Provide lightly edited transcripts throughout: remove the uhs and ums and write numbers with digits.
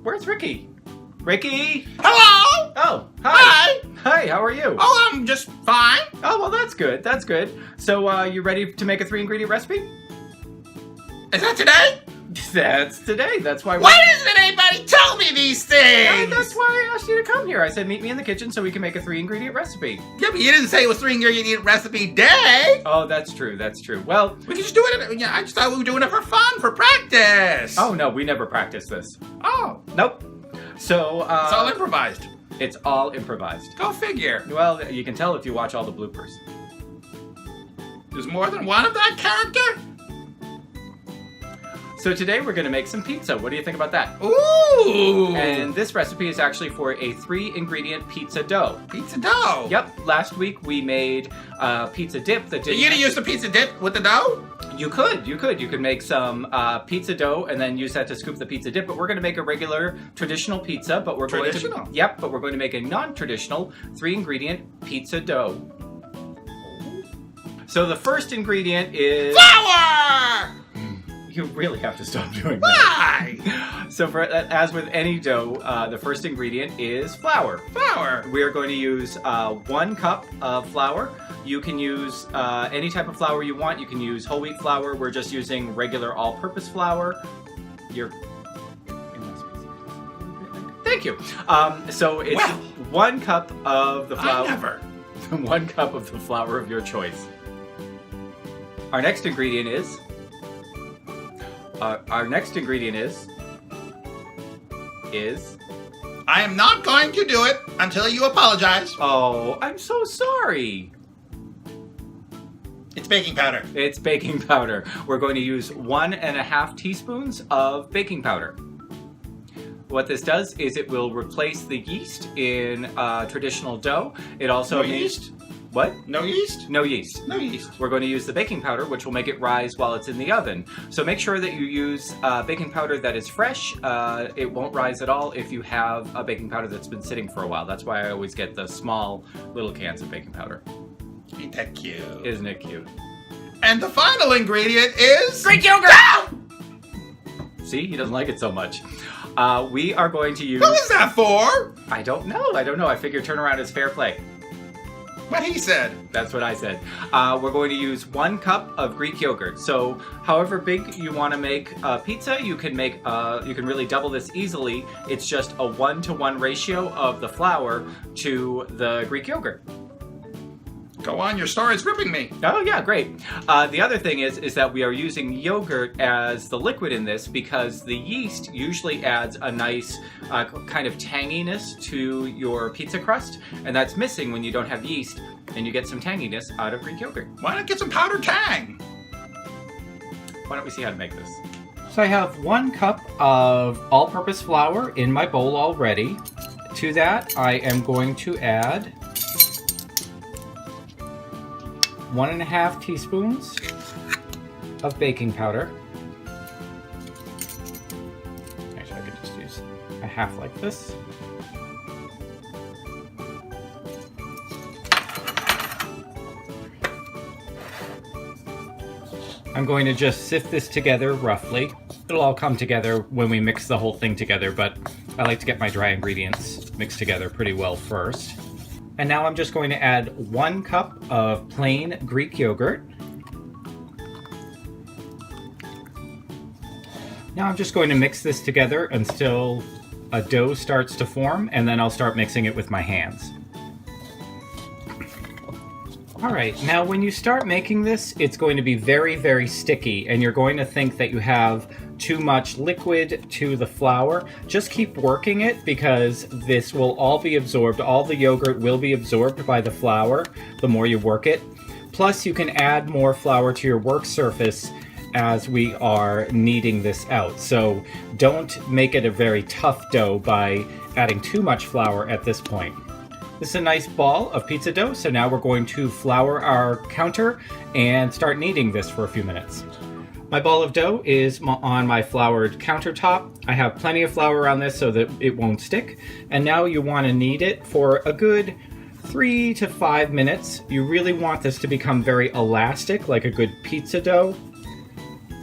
Where's Ricky? Ricky? Hello! Oh, hi. Hi! Hi, how are you? Oh, I'm just fine. Oh, well, that's good. That's good. So, you ready to make a 3-ingredient recipe? Is that today? That's today. That's why. Why doesn't anybody tell me these things? That's why I asked you to come here. I said meet me in the kitchen so we can make a 3-ingredient recipe. Yeah, but you didn't say it was 3-ingredient recipe day. Oh, that's true. That's true. Well, We could just do it. I just thought we were doing it for fun, for practice. oh no, we never practice this. Oh, Nope. So, it's all improvised. it's all improvised. Go figure. Well, you can tell if you watch all the bloopers. There's more than one of that character? So today we're going to make some pizza. What do you think about that? Ooh! And this recipe is actually for a 3-ingredient pizza dough. Pizza dough. Yep, last week we made pizza dip that Are didn't... you gonna use the pizza dip with the dough? You could make some pizza dough and then use that to scoop the pizza dip, but we're going to make a regular traditional pizza, but we're going to make a non-traditional 3-ingredient pizza dough. So the first ingredient is... Flour! You really have to stop doing that. Why? So as with any dough, the first ingredient is flour. Flour. We are going to use 1 cup of flour. You can use any type of flour you want. You can use whole wheat flour. We're just using regular all-purpose flour. Thank you. So it's 1 cup of the flour. I never. 1 cup of the flour of your choice. Our next ingredient is... I am not going to do it until you apologize. Oh, I'm so sorry. It's baking powder. It's baking powder. We're going to use 1.5 teaspoons of baking powder. What this does is it will replace the yeast in traditional dough. It also yeast? What? No yeast? No yeast. No yeast. We're going to use the baking powder, which will make it rise while it's in the oven. So make sure that you use baking powder that is fresh. It won't rise at all if you have a baking powder that's been sitting for a while. That's why I always get the small little cans of baking powder. Ain't that cute? Isn't it cute? And the final ingredient is... Greek yogurt! See, he doesn't like it so much. We are going to use... What was that for? I don't know. I figure turnaround is fair play. What he said. That's what I said. We're going to use 1 cup of Greek yogurt. So, however big you want to make pizza, you can make. You can really double this easily. It's just a 1-to-1 ratio of the flour to the Greek yogurt. Go on, your story's ripping me. Oh yeah, great. The other thing is that we are using yogurt as the liquid in this because the yeast usually adds a nice kind of tanginess to your pizza crust, and that's missing when you don't have yeast, and you get some tanginess out of Greek yogurt. Why not get some powdered tang? Why don't we see how to make this? So I have 1 cup of all-purpose flour in my bowl already. To that, I am going to add 1.5 teaspoons of baking powder. Actually, I could just use a half like this. I'm going to just sift this together roughly. It'll all come together when we mix the whole thing together, but I like to get my dry ingredients mixed together pretty well first. And now I'm just going to add 1 cup of plain Greek yogurt. Now I'm just going to mix this together until a dough starts to form, and then I'll start mixing it with my hands. Alright, now when you start making this, it's going to be very, very sticky, and you're going to think that you have too much liquid to the flour. Just keep working it because this will all be absorbed. All the yogurt will be absorbed by the flour the more you work it. Plus, you can add more flour to your work surface as we are kneading this out. So don't make it a very tough dough by adding too much flour at this point. This is a nice ball of pizza dough, so now we're going to flour our counter and start kneading this for a few minutes. My ball of dough is on my floured countertop. I have plenty of flour around this so that it won't stick. And now you want to knead it for a good 3 to 5 minutes. You really want this to become very elastic, like a good pizza dough.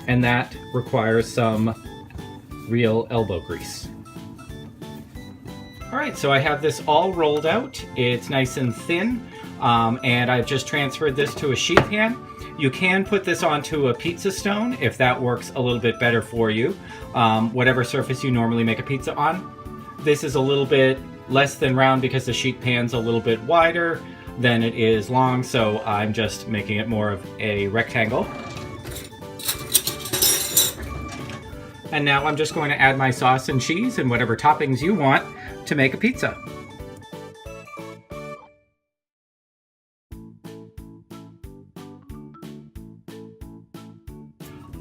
And that requires some real elbow grease. All right, so I have this all rolled out. It's nice and thin, and I've just transferred this to a sheet pan. You can put this onto a pizza stone if that works a little bit better for you, whatever surface you normally make a pizza on. This is a little bit less than round because the sheet pan's a little bit wider than it is long, so I'm just making it more of a rectangle. And now I'm just going to add my sauce and cheese and whatever toppings you want to make a pizza.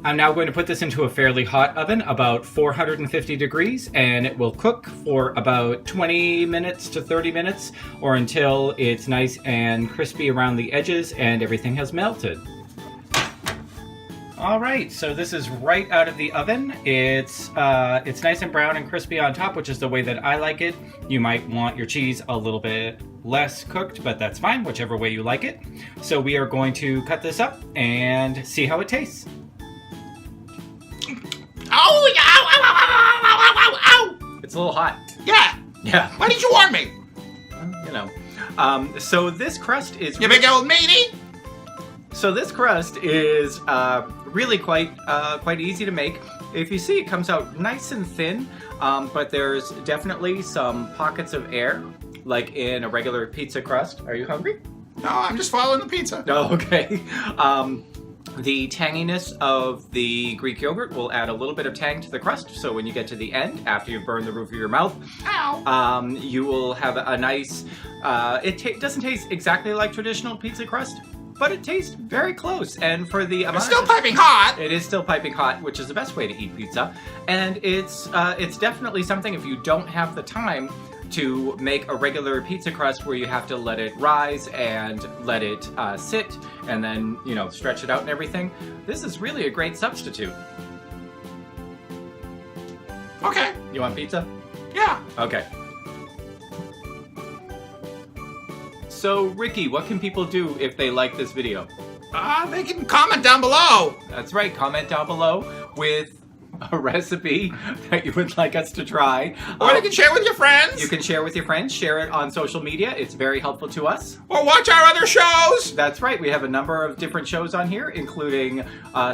I'm now going to put this into a fairly hot oven, about 450 degrees, and it will cook for about 20 minutes to 30 minutes, or until it's nice and crispy around the edges and everything has melted. All right, so this is right out of the oven. It's nice and brown and crispy on top, which is the way that I like it. You might want your cheese a little bit less cooked, but that's fine, whichever way you like it. So we are going to cut this up and see how it tastes. Oh, ow, ow, ow, ow, ow, ow, ow. It's a little hot. Yeah. Yeah. Why didn't you warn me? You know. So this crust is... You big old meaty? So this crust is really quite easy to make. If you see, it comes out nice and thin, but there's definitely some pockets of air, like in a regular pizza crust. Are you hungry? No, I'm just following the pizza. Oh, okay. The tanginess of the Greek yogurt will add a little bit of tang to the crust, so when you get to the end, after you've burned the roof of your mouth, you will have a nice... It doesn't taste exactly like traditional pizza crust, but it tastes very close. And for the amount... It's still piping hot! It is still piping hot, which is the best way to eat pizza. And it's definitely something, if you don't have the time to make a regular pizza crust where you have to let it rise and let it sit and then, you know, stretch it out and everything, this is really a great substitute. Okay. You want pizza? Yeah. Okay. So, Ricky, what can people do if they like this video? They can comment down below. That's right, comment down below with a recipe that you would like us to try. Or you can share with your friends. You can share with your friends, share it on social media. It's very helpful to us. Or watch our other shows. That's right. We have a number of different shows on here, including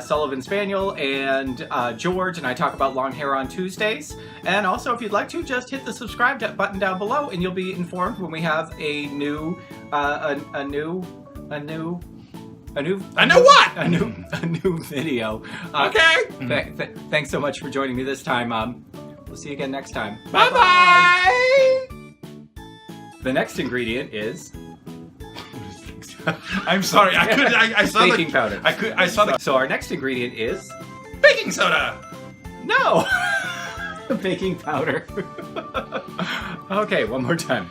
Sullivan Spaniel and George, and I talk about long hair on Tuesdays. And also, if you'd like to, just hit the subscribe button down below, and you'll be informed when we have a new video. Okay. Thanks so much for joining me this time. We'll see you again next time. Bye-bye. The next ingredient is... I'm sorry. I saw baking powder. I saw the... So our next ingredient is... baking soda. No! Baking powder. Okay, one more time.